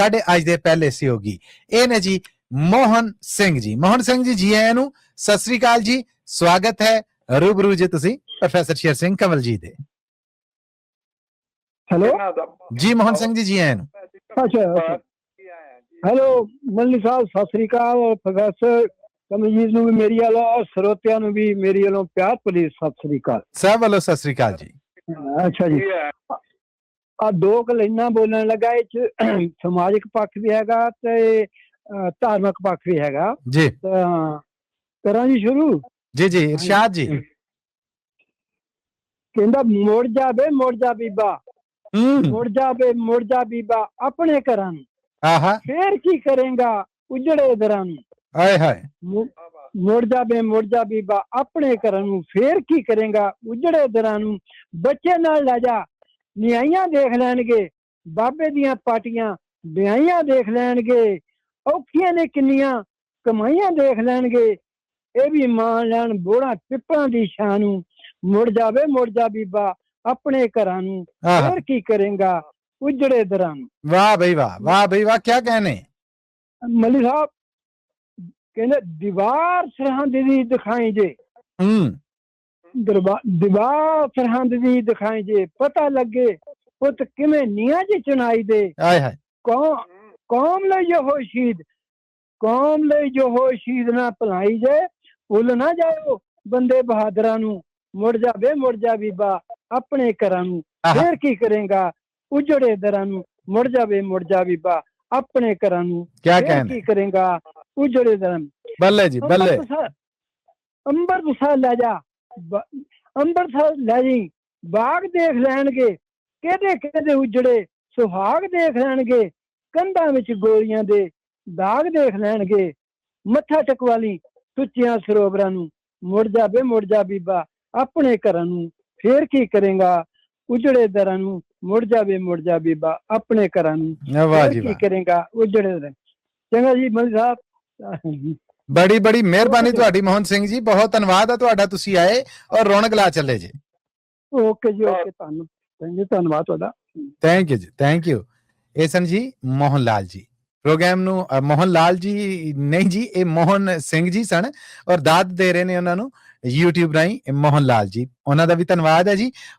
ਸਾਡੇ ਅੱਜ ਦੇ ਪਹਿਲੇ ਸਹਿਯੋਗੀ ਇਹ ਨੇ ਜੀ ਮੋਹਨ ਸਿੰਘ ਜੀ। ਮੋਹਨ ਸਿੰਘ ਜੀ ਆਇਆਂ ਨੂੰ ਸਤਿ ਸ੍ਰੀ ਅਕਾਲ ਜੀ, ਸਵਾਗਤ ਹੈ रूबरू जी तुसी प्रोफेसर शेर सिंह कंवल जी दे। हेलो जी मोहन सिंह जी आए नु। अच्छा हेलो मल्ली साहब सत श्री अकाल। प्रोफेसर कंवल जी नु भी मेरी वालों और ਸਰੋਤਿਆਂ ਨੂੰ भी मेरी वालों प्यार भरी सत श्री अकाल। सब वालों सत श्री अकाल जी। अच्छा जी आ दो लाइना बोलने लगा समाजिक पक्ष भी हैगा ते धार्मिक पक्ष भी हैगा जी। करा जी शुरू। जी जी इरशाद जी। कहंदा मुड़ जा बीबा मुड़ जा बीबा अपने घरां नूं, फिर की करेगा उजड़े दरां नूं। हाय हाय मुड़ जा बीबा अपने घरां नूं, फिर की करेगा उजड़े दरां नूं। बच्चे नाल लै जा नियाइयां देख लैणगे, बाबे दियां पाटियां बियाइयां देख लैणगे, औखियां ने किन्नियां कमाइयां देख लैणगे। ਇਹ ਵੀ ਮਾਂ ਲੈਣ ਬੋੜਾ ਪਿੱਪਲਾਂ ਦੀ ਛਾਂ ਨੂੰ। ਮੁੜ ਜਾ ਬੀਬਾ ਆਪਣੇ ਘਰਾਂ ਨੂੰ, ਫਿਰ ਕੀ ਕਰੇਗਾ ਉਜੜੇ ਦਰਾਂ ਨੂੰ। ਵਾਹ ਬਈ ਵਾਹ, ਵਾਹ ਬਈ ਵਾਹ, ਕੀ कहने ਮੱਲੀ ਸਾਹਿਬ ਕਹਿੰਦੇ ਦੀਵਾਰ ਸਰਹੰਦ ਦੀ ਦਿਖਾਈ ਜੇ, ਦੀਵਾਰ ਸਰਹੰਦ ਦੀ ਦਿਖਾਈ ਜੇ, ਪਤਾ ਲੱਗੇ ਪੁੱਤ ਕਿਵੇਂ ਨੀਆਂ ਚ ਚੁਣਾਈ ਦੇ। ਕੌਮ ਲਈ ਜੋ ਹੋ ਸ਼ਹੀਦ, ਕੌਮ ਲਈ ਜੋ ਹੋ ਸ਼ਹੀਦ ਨਾ ਭਲਾਈ ਜੇ। ਭੁੱਲ ਨਾ ਜਾਓ ਬੰਦੇ ਬਹਾਦਰਾਂ ਨੂੰ, ਮੁੜ ਜਾ ਬੀਬਾ ਆਪਣੇ ਘਰਾਂ ਨੂੰ, ਫੇਰ ਕੀ ਕਰੇਗਾ ਉਜੜੇ ਦਰਾਂ ਨੂੰ। ਮੁੜ ਜਾ ਬੀਬਾ ਆਪਣੇ ਘਰਾਂ ਨੂੰ, ਫੇਰ ਕੀ ਕਰੇਗਾ ਉਜੜੇ ਦਰਾਂ ਨੂੰ। ਬੱਲੇ ਜੀ ਬੱਲੇ। ਅੰਮ੍ਰਿਤਸਰ ਲੈ ਜਾ, ਅੰਮ੍ਰਿਤਸਰ ਲੈ ਜੀ, ਬਾਗ ਦੇਖ ਲੈਣਗੇ ਕਿਹਦੇ ਉਜੜੇ ਸੁਹਾਗ ਦੇਖ ਲੈਣਗੇ। ਕੰਧਾਂ ਵਿੱਚ ਗੋਲੀਆਂ ਦੇ ਦਾਗ ਦੇਖ ਲੈਣਗੇ। ਮੱਥਾ ਟਕਵਾਲੀ ਸੁੱਚੀਆਂ ਸਰੋਵਰਾਂ ਨੂੰ, ਮੁੜ ਜਾ ਬੀਬਾ ਆਪਣੇ ਘਰਾਂ ਨੂੰ, ਫੇਰ ਕੀ ਕਰੇਗਾ ਉਜੜੇ ਦਰਾਂ ਨੂੰ। ਮੁੜ ਜਾ ਬੀਬਾ ਆਪਣੇ ਘਰਾਂ ਨੂੰ, ਫੇਰ ਕੀ ਕਰੇਗਾ ਉਜੜੇ ਦਰਾਂ। ਚੰਗਾ ਜੀ ਮੱਲੀ ਸਾਹਿਬ, ਬੜੀ ਬੜੀ ਮਿਹਰਬਾਨੀ ਤੁਹਾਡੀ ਮੋਹਨ ਸਿੰਘ ਜੀ, ਬਹੁਤ ਧੰਨਵਾਦ ਹੈ ਤੁਹਾਡਾ, ਤੁਸੀਂ ਆਏ ਔਰ ਰੌਣਕ ਲਾ ਚੱਲੇ ਜੀ। ਓਕੇ ਜੀ ਓਕੇ, ਧੰਨਵਾਦ ਤੁਹਾਡਾ। ਥੈਂਕ ਯੂ ਜੀ, ਥੈਂਕ ਯੂ। ਇਹ ਸਨ ਜੀ ਮੋਹਨ ਲਾਲ ਜੀ। ਪ੍ਰੋਗਰਾਮ ਨੂੰ ਮੋਹਨ ਲਾਲ ਜੀ ਨਹੀਂ ਜੀ, ਇਹ ਮੋਹਨ ਸਿੰਘ ਜੀ ਸਨ ਔਰ ਦਾਦ ਦੇ ਰਹੇ ਨੇ ਉਹਨਾਂ ਨੂੰ YouTube ਰਾਹੀਂ ਮੋਹਨ ਲਾਲ ਜੀ, ਉਹਨਾਂ ਦਾ ਵੀ ਧੰਨਵਾਦ ਹੈ ਜੀ।